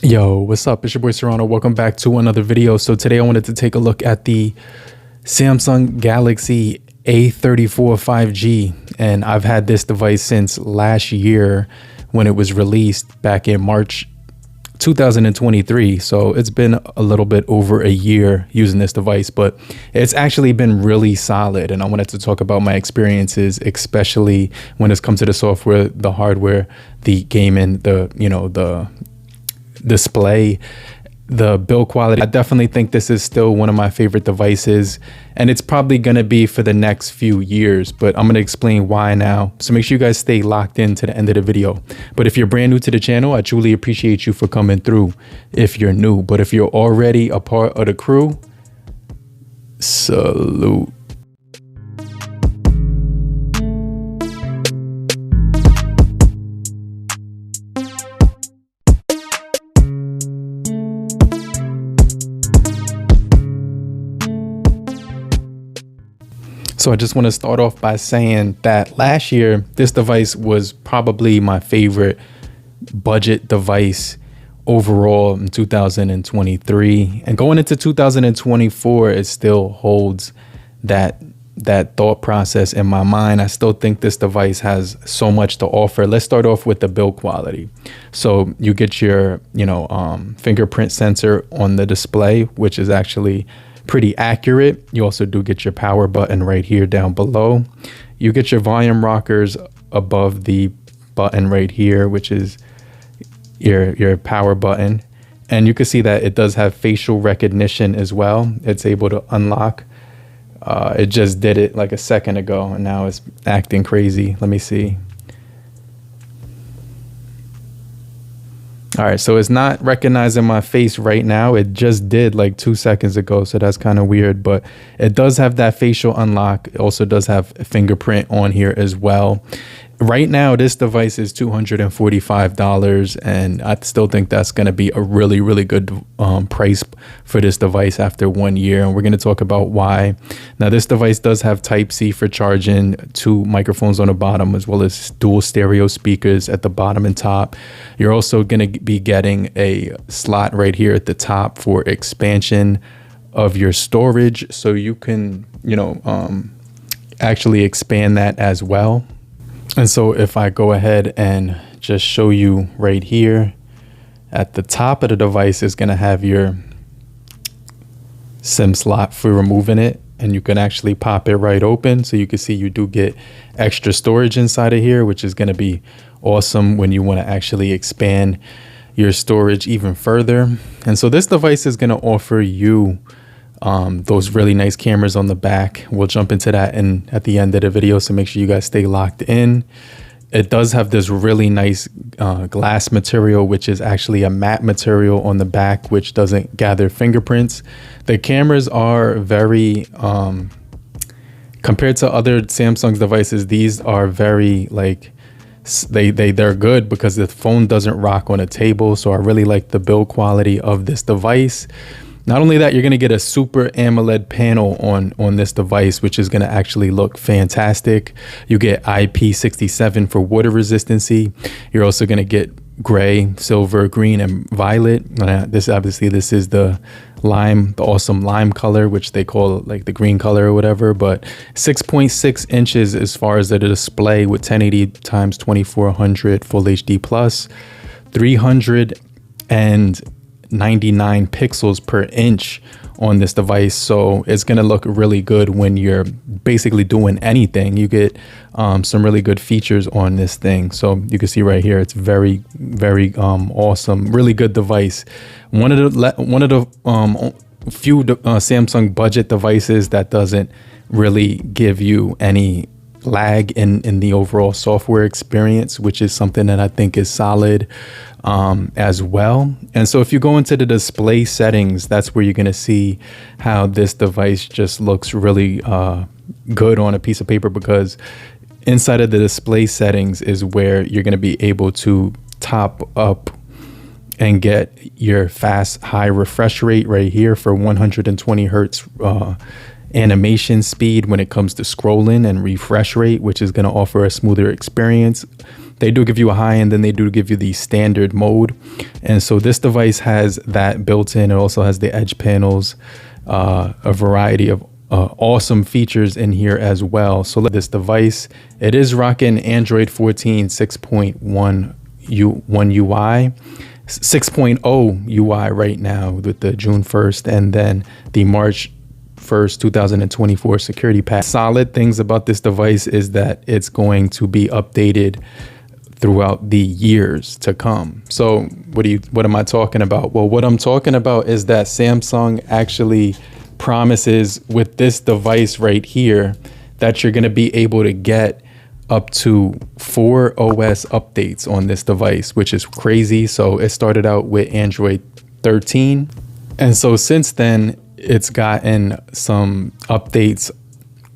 Yo, what's up? It's your boy Serrano. Welcome back to another video. So today I wanted to take a look at the Samsung Galaxy A34 5G, and I've had this device since last year when it was released back in March 2023. So it's been a little bit over a year using this device, but it's actually been really solid. And I wanted to talk about my experiences, especially when it's come to the software, the hardware, the gaming, the display, the build quality. I definitely think this is still one of my favorite devices, and it's probably going to be for the next few years, but I'm going to explain why now. So make sure you guys stay locked in to the end of the video. But if you're brand new to the channel, I truly appreciate you for coming through if you're new. But if you're already a part of the crew, salute. So I just want to start off by saying that last year, this device was probably my favorite budget device overall in 2023. And going into 2024, it still holds that thought process in my mind. I still think this device has so much to offer. Let's start off with the build quality. So you get your, fingerprint sensor on the display, which is actually pretty accurate. You also do get your power button right here down below. You get your volume rockers above the button right here, which is your power button. And you can see that it does have facial recognition as well. It's able to unlock. It just did it like a second ago, and now it's acting crazy. Let me see. All right, so it's not recognizing my face right now. It just did like 2 seconds ago, so that's kind of weird, but it does have that facial unlock. It also does have a fingerprint on here as well. Right now, this device is $245, and I still think that's going to be a really, really good price for this device after 1 year, and we're going to talk about why. Now, this device does have Type-C for charging, 2 microphones on the bottom, as well as dual stereo speakers at the bottom and top. You're also going to be getting a slot right here at the top for expansion of your storage, so you can, actually expand that as well. And so if I go ahead and just show you right here at the top of the device is going to have your SIM slot for removing it, and you can actually pop it right open. So you can see you do get extra storage inside of here, which is going to be awesome when you want to actually expand your storage even further. And so this device is going to offer you those really nice cameras on the back. We'll jump into that at the end of the video, so make sure you guys stay locked in. It does have this really nice glass material, which is actually a matte material on the back, which doesn't gather fingerprints. The cameras are very compared to other Samsung devices, these are very they're good because the phone doesn't rock on a table. So I really like the build quality of this device. Not only that, you're going to get a super AMOLED panel on this device, which is going to actually look fantastic. You get IP67 for water resistancy. You're also going to get gray, silver, green, and violet. This is the awesome lime color, which they call like the green color or whatever. But 6.6 inches as far as the display with 1080 times 2400 full HD plus, 399 pixels per inch on this device. So it's going to look really good when you're basically doing anything. You get some really good features on this thing. So you can see right here, it's very, very awesome, really good device. One of the few Samsung budget devices that doesn't really give you any lag in the overall software experience, which is something that I think is solid as well. And so if you go into the display settings, that's where you're going to see how this device just looks really good on a piece of paper, because inside of the display settings is where you're going to be able to top up and get your fast high refresh rate right here for 120 hertz animation speed when it comes to scrolling, and refresh rate, which is going to offer a smoother experience. They do give you a high end, then they do give you the standard mode. And so this device has that built in. It also has the edge panels, a variety of awesome features in here as well. So this device, it is rocking Android 14 6.1 UI, 6.0 UI right now with the June 1st and then the March 1st 2024 security patch. Solid things about this device is that it's going to be updated throughout the years to come. So what am I talking about? Well, what I'm talking about is that Samsung actually promises with this device right here that you're going to be able to get up to 4 OS updates on this device, which is crazy. So it started out with Android 13. And so since then, it's gotten some updates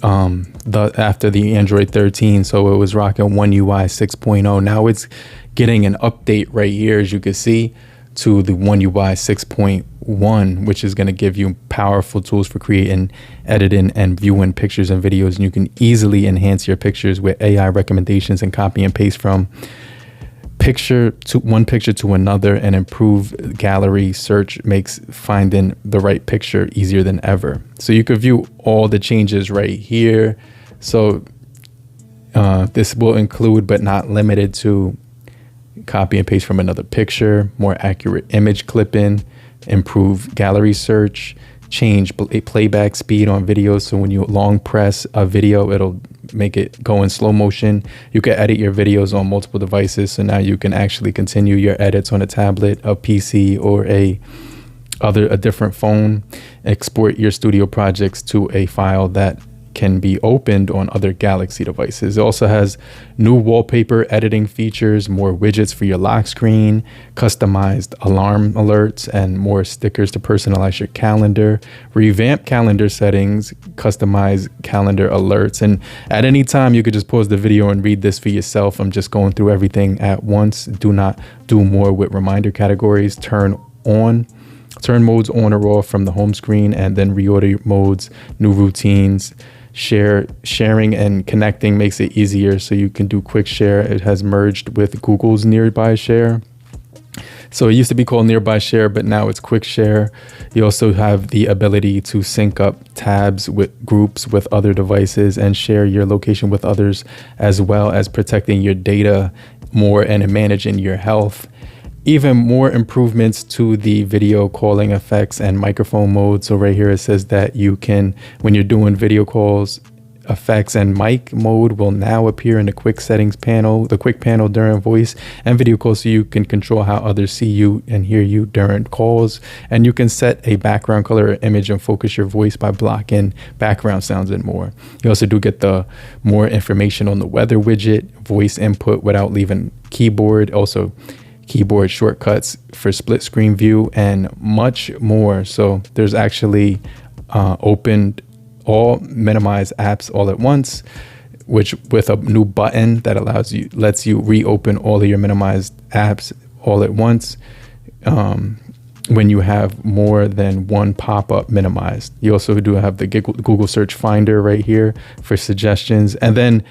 after the Android 13. So it was rocking One UI 6.0. Now it's getting an update right here, as you can see, to the One UI 6.1, which is going to give you powerful tools for creating, editing, and viewing pictures and videos. And you can easily enhance your pictures with AI recommendations and copy and paste from one picture to another, and improve gallery search makes finding the right picture easier than ever. So you could view all the changes right here. So this will include, but not limited to, copy and paste from another picture, more accurate image clipping, improve gallery search, change playback speed on videos. So when you long press a video, it'll make it go in slow motion. You can edit your videos on multiple devices. So now you can actually continue your edits on a tablet, a PC, or a different phone. Export your studio projects to a file that can be opened on other Galaxy devices. It also has new wallpaper editing features, more widgets for your lock screen, customized alarm alerts, and more stickers to personalize your calendar, revamp calendar settings, customize calendar alerts. And at any time, you could just pause the video and read this for yourself. I'm just going through everything at once. Do not do more with reminder categories. Turn modes on or off from the home screen, and then reorder modes, new routines. Sharing and connecting makes it easier, so you can do quick share. It has merged with Google's Nearby Share. So it used to be called Nearby Share, but now it's Quick Share. You also have the ability to sync up tabs with groups with other devices and share your location with others, as well as protecting your data more and managing your health. Even more improvements to the video calling effects and microphone mode. So right here it says that you can, when you're doing video calls, effects and mic mode will now appear in the quick settings panel, the quick panel during voice and video calls, so you can control how others see you and hear you during calls. And you can set a background color or image and focus your voice by blocking background sounds and more. You also do get the more information on the weather widget, voice input without leaving keyboard, also keyboard shortcuts for split screen view, and much more. So there's actually opened all minimized apps all at once, which with a new button that lets you reopen all of your minimized apps all at once when you have more than one pop-up minimized. You also do have the Google Search Finder right here for suggestions, and then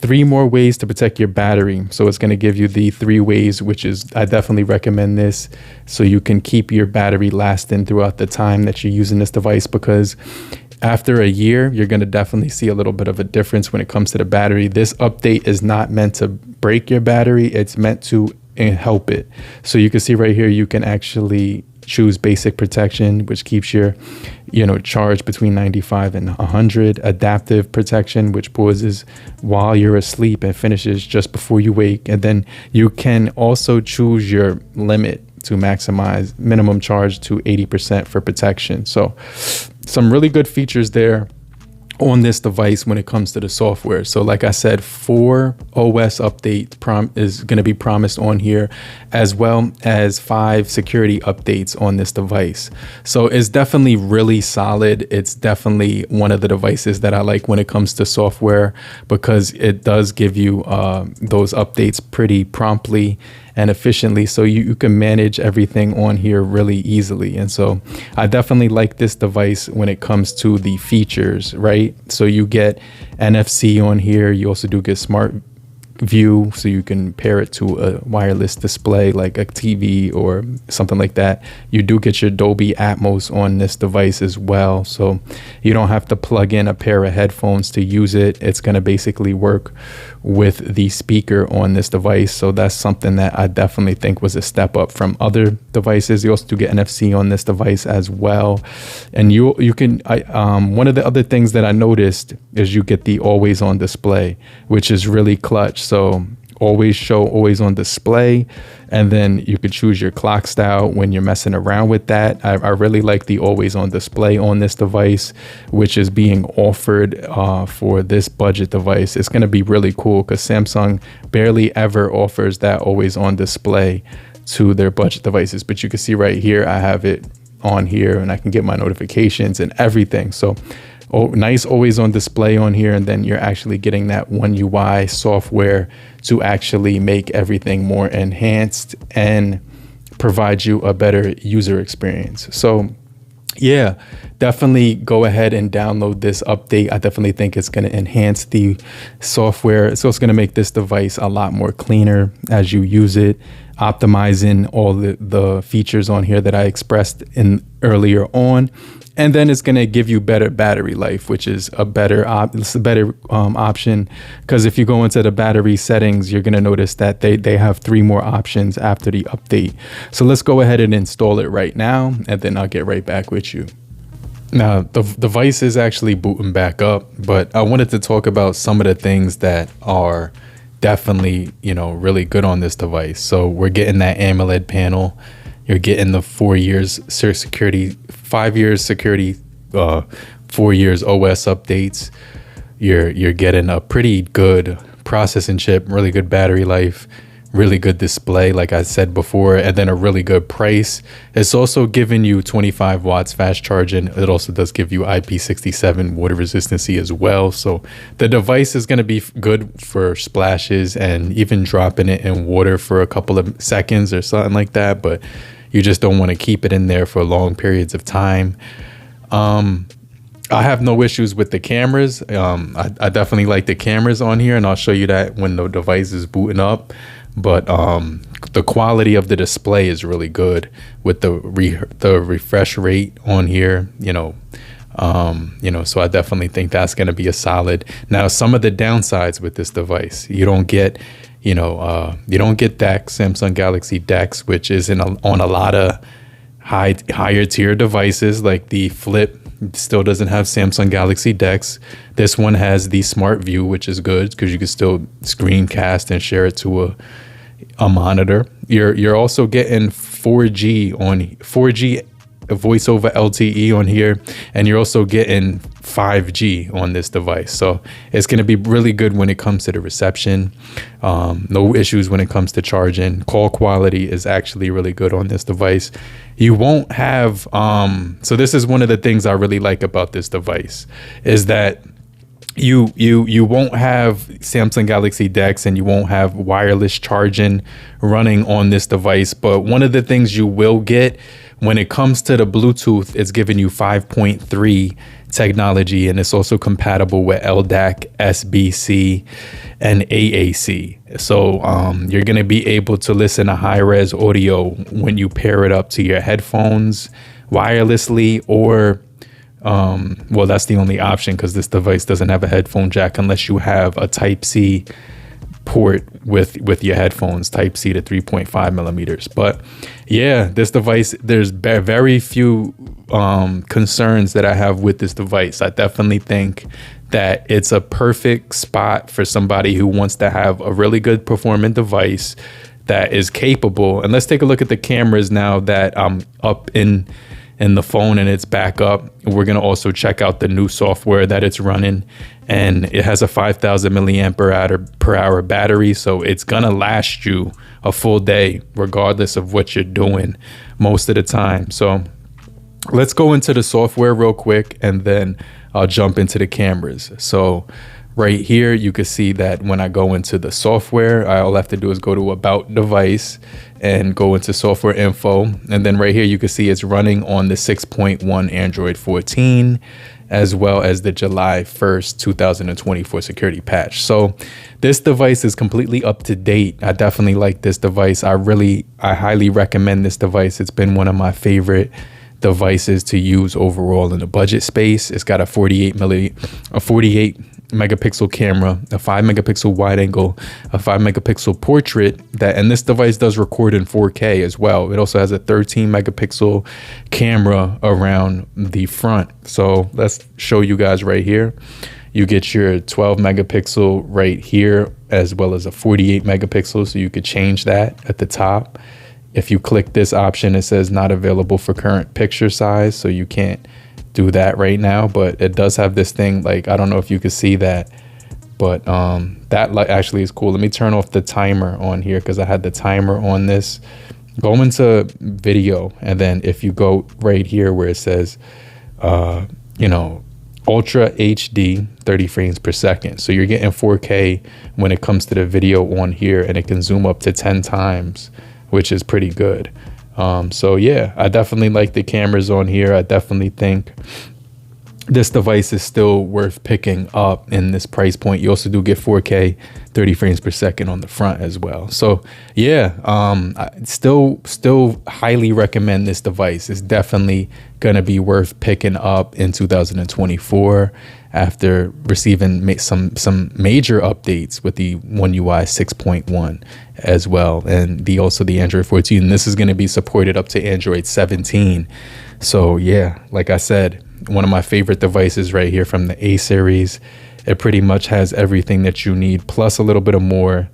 3 more ways to protect your battery. So it's going to give you the 3 ways, which is, I definitely recommend this so you can keep your battery lasting throughout the time that you're using this device, because after a year, you're going to definitely see a little bit of a difference when it comes to the battery. This update is not meant to break your battery. It's meant to help it. So you can see right here, you can actually choose basic protection, which keeps your charge between 95 and 100. Adaptive protection, which pauses while you're asleep and finishes just before you wake. And then you can also choose your limit to maximize minimum charge to 80% for protection. So some really good features there on this device when it comes to the software. So like I said, 4 OS update is going to be promised on here, as well as 5 security updates on this device. So it's definitely really solid. It's definitely one of the devices that I like when it comes to software, because it does give you those updates pretty promptly and efficiently, so you can manage everything on here really easily. And so I definitely like this device when it comes to the features, right? So you get NFC on here. You also do get smart view, so you can pair it to a wireless display like a TV or something like that. You do get your Dolby Atmos on this device as well, so you don't have to plug in a pair of headphones to use it. It's going to basically work with the speaker on this device, so that's something that I definitely think was a step up from other devices. You also do get NFC on this device as well, and you can one of the other things that I noticed is you get the always on display, which is really clutch. So always show always on display, and then you could choose your clock style when you're messing around with that. I really like the always on display on this device, which is being offered for this budget device. It's going to be really cool because Samsung barely ever offers that always on display to their budget devices. But you can see right here, I have it on here and I can get my notifications and everything. So nice always on display on here, and then you're actually getting that One UI software to actually make everything more enhanced and provide you a better user experience. So yeah, definitely go ahead and download this update. I definitely think it's going to enhance the software. So it's going to make this device a lot more cleaner as you use it, optimizing all the features on here that I expressed in earlier on. And then it's going to give you better battery life, which is a better option, because if you go into the battery settings, you're going to notice that they have 3 more options after the update. So let's go ahead and install it right now, and then I'll get right back with you. Now, the device is actually booting back up, but I wanted to talk about some of the things that are definitely, really good on this device. So we're getting that AMOLED panel. You're getting the 4 years security, 5 years security, 4 years OS updates. You're getting a pretty good processing chip, really good battery life, really good display, like I said before, and then a really good price. It's also giving you 25 watts fast charging. It also does give you IP67 water resistancy as well. So the device is going to be good for splashes and even dropping it in water for a couple of seconds or something like that. But you just don't want to keep it in there for long periods of time. I have no issues with the cameras. I definitely like the cameras on here, and I'll show you that when the device is booting up. But the quality of the display is really good with the refresh rate on here. So I definitely think that's going to be a solid. Now, some of the downsides with this device, you don't get DeX, Samsung Galaxy DeX, which is on a lot of higher tier devices. Like the Flip still doesn't have Samsung Galaxy DeX. This one has the Smart View, which is good because you can still screencast and share it to a monitor. You're also getting 4G voice over LTE on here, and you're also getting 5G on this device. So it's going to be really good when it comes to the reception. No issues when it comes to charging. Call quality is actually really good on this device. You won't have so this is one of the things I really like about this device, is that you won't have Samsung Galaxy DeX and you won't have wireless charging running on this device. But one of the things you will get when it comes to the Bluetooth, it's giving you 5.3 technology, and it's also compatible with LDAC, SBC, and AAC. So you're going to be able to listen to high-res audio when you pair it up to your headphones wirelessly, or well, that's the only option because this device doesn't have a headphone jack unless you have a Type-C port with your headphones, Type-C to 3.5 millimeters. But yeah, this device, there's very few concerns that I have with this device. I definitely think that it's a perfect spot for somebody who wants to have a really good performing device that is capable. And let's take a look at the cameras now that I'm up in the phone and it's back up. We're going to also check out the new software that it's running, and it has a 5,000 milliamp per hour battery. So it's going to last you a full day, regardless of what you're doing most of the time. So let's go into the software real quick, and then I'll jump into the cameras. So Right here, you can see that when I go into the software, all I have to do is go to About Device and go into Software Info. And then right here, you can see it's running on the 6.1 Android 14, as well as the July 1st, 2024 security patch. So this device is completely up to date. I definitely like this device. I highly recommend this device. It's been one of my favorite devices to use overall in the budget space. It's got a 48 megapixel camera, a 5 megapixel wide angle, a 5 megapixel portrait, and this device does record in 4K as well. It also has a 13 megapixel camera around the front. So let's show you guys right here. You get your 12 megapixel right here, as well as a 48 megapixel. So you could change that at the top. If you click this option, it says not available for current picture size. So you can't do that right now, but it does have this thing, like, I don't know if you can see that, but that actually is cool. Let me turn off the timer on here, because I had the timer on this. Go into video, and then if you go right here where it says you know, Ultra HD 30 frames per second, so you're getting 4K when it comes to the video on here, and it can zoom up to 10 times, which is pretty good. So yeah, I definitely like the cameras on here. I definitely think this device is still worth picking up in this price point. You also do get 4K 30 frames per second on the front as well. So yeah, I still highly recommend this device. It's definitely gonna be worth picking up in 2024 after receiving some major updates with the One UI 6.1 as well, and also the Android 14. This is going to be supported up to Android 17. So yeah, like I said, one of my favorite devices right here from the A series. It pretty much has everything that you need, plus a little bit of more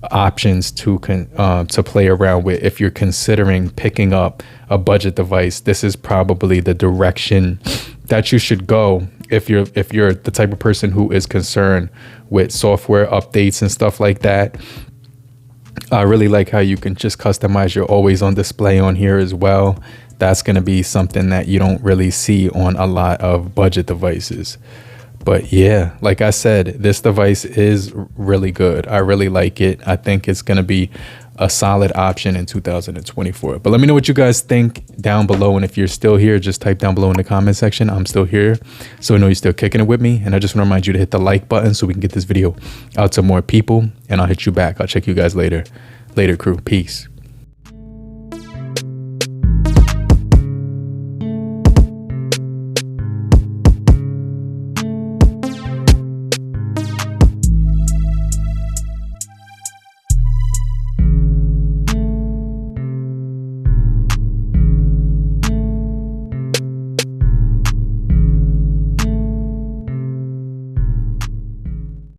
options to play around with. If you're considering picking up a budget device, this is probably the direction that you should go if you're the type of person who is concerned with software updates and stuff like that. I really like how you can just customize your always on display on here as well. That's going to be something that you don't really see on a lot of budget devices. But yeah, like I said, this device is really good. I really like it. I think it's going to be a solid option in 2024. But let me know what you guys think down below. And if you're still here, just type down below in the comment section, I'm still here. So I know you're still kicking it with me. And I just want to remind you to hit the like button so we can get this video out to more people. And I'll hit you back. I'll check you guys later. Later, crew. Peace.